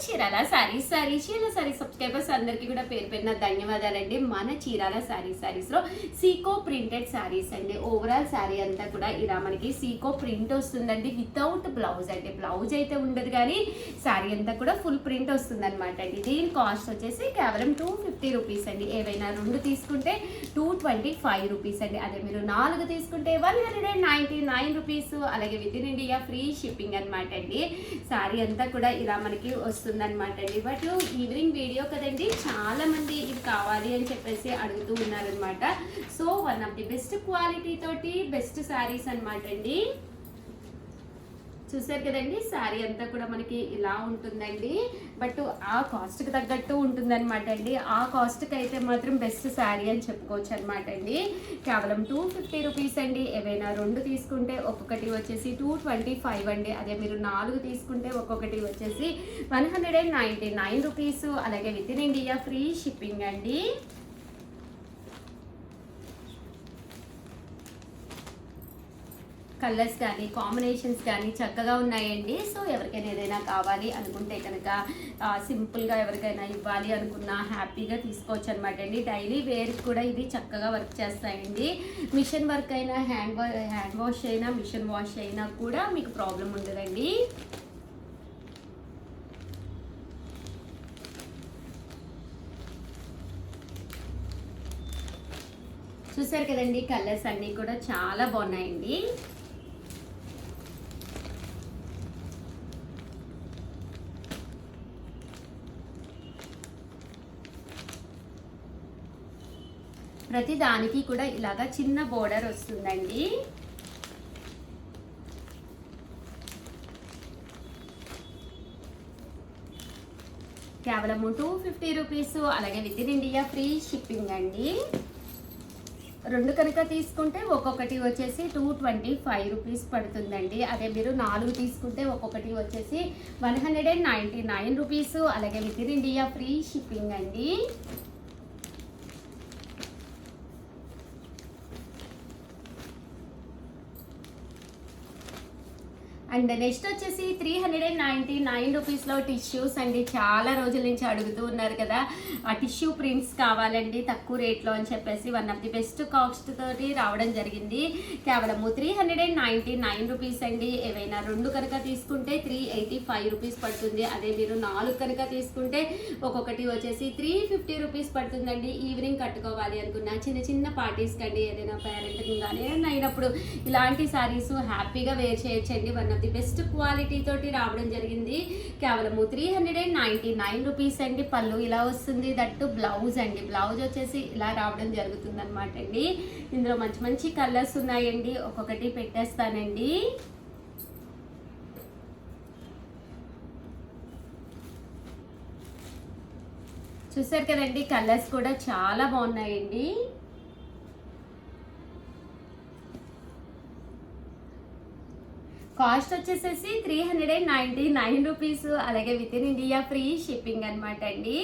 Chirala saris subscribers అందరికీ కూడా పేరు పేరున ధన్యవాదాలండి. మన చీరాల సారీస్ లో సీకో ప్రింటెడ్ సారీస్ అండి. ఓవరాల్ సారీ అంతా కూడా ఇలా మనకి సీకో ప్రింట్ వస్తుందండి, వితౌట్ బ్లౌజ్ అండి. బ్లౌజ్ అయితే ఉండదు కానీ సారీ అంతా కూడా ఫుల్ ప్రింట్ వస్తుంది అనమాట అండి. దీని కాస్ట్ వచ్చేసి కేవలం 250 రూపీస్ అండి. ఏవైనా 2 తీసుకుంటే 225 రూపీస్ అండి. అదే మీరు 4 తీసుకుంటే 199 రూపీస్. అలాగే with in India free shipping అనమాట అండి. సారీ అంతా కూడా ఇలా మనకి వస్తుందన్నమాట అండి. బట్ ఈవినింగ్ వీడియో కదండి, చాలా మంది ఇది కావాలి అని చెప్పేసి అడుగుతూ ఉన్నారనమాట. So one of the best quality తోటి బెస్ట్ శారీస్ అనమాట అండి. చూసారు కదండి, శారీ అంతా కూడా మనకి ఇలా ఉంటుందండి. బట్ ఆ కాస్ట్కి తగ్గట్టు ఉంటుందన్నమాట అండి. ఆ కాస్ట్కి అయితే మాత్రం బెస్ట్ శారీ అని చెప్పుకోవచ్చు అనమాట అండి. కేవలం 250 రూపీస్ అండి. ఏవైనా 2 తీసుకుంటే ఒక్కొక్కటి వచ్చేసి 225 అండి. అదే మీరు 4 తీసుకుంటే ఒక్కొక్కటి వచ్చేసి 199 రూపీస్. అలాగే with in India free shipping అండి. కలర్స్ కానీ కాంబినేషన్స్ కానీ చక్కగా ఉన్నాయండి. సో ఎవరికైనా ఏదైనా కావాలి అనుకుంటే కనుక సింపుల్గా ఎవరికైనా ఇవ్వాలి అనుకున్నా హ్యాపీగా తీసుకోవచ్చు అనమాట అండి. డైలీ వేర్కి కూడా ఇది చక్కగా వర్క్ చేస్తాయండి. మిషన్ వర్క్ అయినా హ్యాండ్ వాష్ అయినా మిషన్ వాష్ అయినా కూడా మీకు ప్రాబ్లం ఉండదండి. చూసారు కదండి, కలర్స్ అన్నీ కూడా చాలా బాగున్నాయండి. ప్రతి దానికి కూడా ఇలాగా చిన్న బోర్డర్ వస్తుందండి. కేవలం 250 రూపీస్. అలాగే with in India free shipping అండి. 2 కనుక తీసుకుంటే ఒక్కొక్కటి వచ్చేసి 225 రూపీస్ పడుతుందండి. అదే మీరు 4 తీసుకుంటే ఒక్కొక్కటి వచ్చేసి 199 రూపీస్. అలాగే with in India free shipping అండి. అండ్ నెక్స్ట్ వచ్చేసి 399 రూపీస్లో టిష్యూస్ అండి. చాలా రోజుల నుంచి అడుగుతూ ఉన్నారు కదా, ఆ టిష్యూ ప్రింట్స్ కావాలండి తక్కువ రేట్లో అని చెప్పేసి one of the best cost తోటి రావడం జరిగింది. కేవలము 399 రూపీస్ అండి. ఏవైనా 2 కనుక తీసుకుంటే 385 రూపీస్ పడుతుంది. అదే మీరు 4 కనుక తీసుకుంటే ఒక్కొక్కటి వచ్చేసి 350 రూపీస్ పడుతుందండి. ఈవినింగ్ కట్టుకోవాలి అనుకున్న చిన్న చిన్న పార్టీస్ కండి, ఏదైనా పేరెంట్కి కానీ ఏదైనా అయినప్పుడు ఇలాంటి శారీస్ హ్యాపీగా వేర్ చేయొచ్చండి. వన్ ది బెస్ట్ క్వాలిటీ తోటి రావడం జరిగింది. కేవలము 399 రూపీస్ అండి. పళ్ళు ఇలా వస్తుంది, దట్టు బ్లౌజ్ అండి. బ్లౌజ్ వచ్చేసి ఇలా రావడం జరుగుతుంది అనమాట అండి. ఇందులో మంచి మంచి కలర్స్ ఉన్నాయండి, ఒక్కొక్కటి పెట్టేస్తానండి. చూసారు కదండి, కలర్స్ కూడా చాలా బాగున్నాయండి. కాస్ట్ వచ్చేసేసి 399 రూపీస్. అలాగే with in India free shipping అనమాట అండి.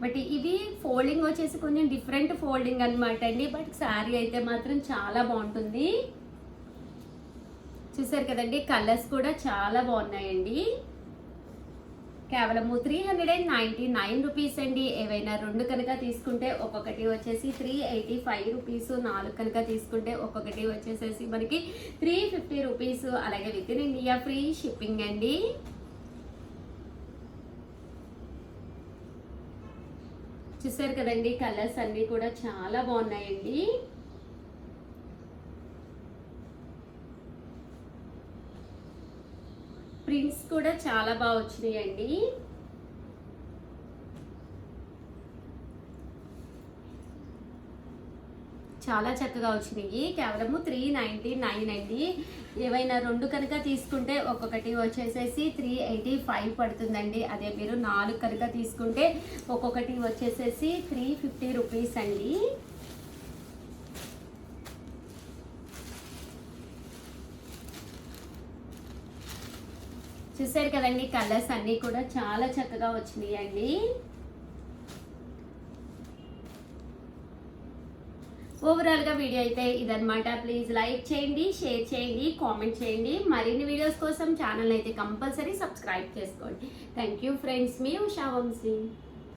బట్ ఇవి ఫోల్డింగ్ వచ్చేసి కొంచెం డిఫరెంట్ ఫోల్డింగ్ అనమాట అండి. బట్ శారీ అయితే మాత్రం చాలా బాగుంటుంది. చూసారు కదండి, కలర్స్ కూడా చాలా బాగున్నాయండి. కేవలము 399 రూపీస్ అండి. ఏవైనా 2 కనుక తీసుకుంటే ఒక్కొక్కటి వచ్చేసి 385 రూపీస్. 4 కనుక తీసుకుంటే ఒక్కొక్కటి వచ్చేసేసి మనకి 350 రూపీస్. అలాగే with in India free shipping అండి. చూసారు కదండి, కలర్స్ అన్నీ కూడా చాలా బాగున్నాయండి. ప్రింట్స్ కూడా చాలా బాగా వచ్చినాయండి. చాలా చక్కగా వచ్చినాయి. కేవలము 399 అండి. ఏవైనా 2 కనుక తీసుకుంటే ఒక్కొక్కటి వచ్చేసేసి 385 పడుతుందండి. అదే మీరు 4 కనుక తీసుకుంటే ఒక్కొక్కటి వచ్చేసేసి 350 రూపీస్ అండి. చూసారు కదండి, కలర్స్ అన్నీ కూడా చాలా చక్కగా వచ్చినాయండి. ఓవరాల్గా వీడియో అయితే ఇదనమాట. ప్లీజ్ లైక్ చేయండి, షేర్ చేయండి, కామెంట్ చేయండి. మరిన్ని వీడియోస్ కోసం ఛానల్ అయితే కంపల్సరీ సబ్స్క్రైబ్ చేసుకోండి. థ్యాంక్ యూ ఫ్రెండ్స్, మీ ఉషా వంశీ.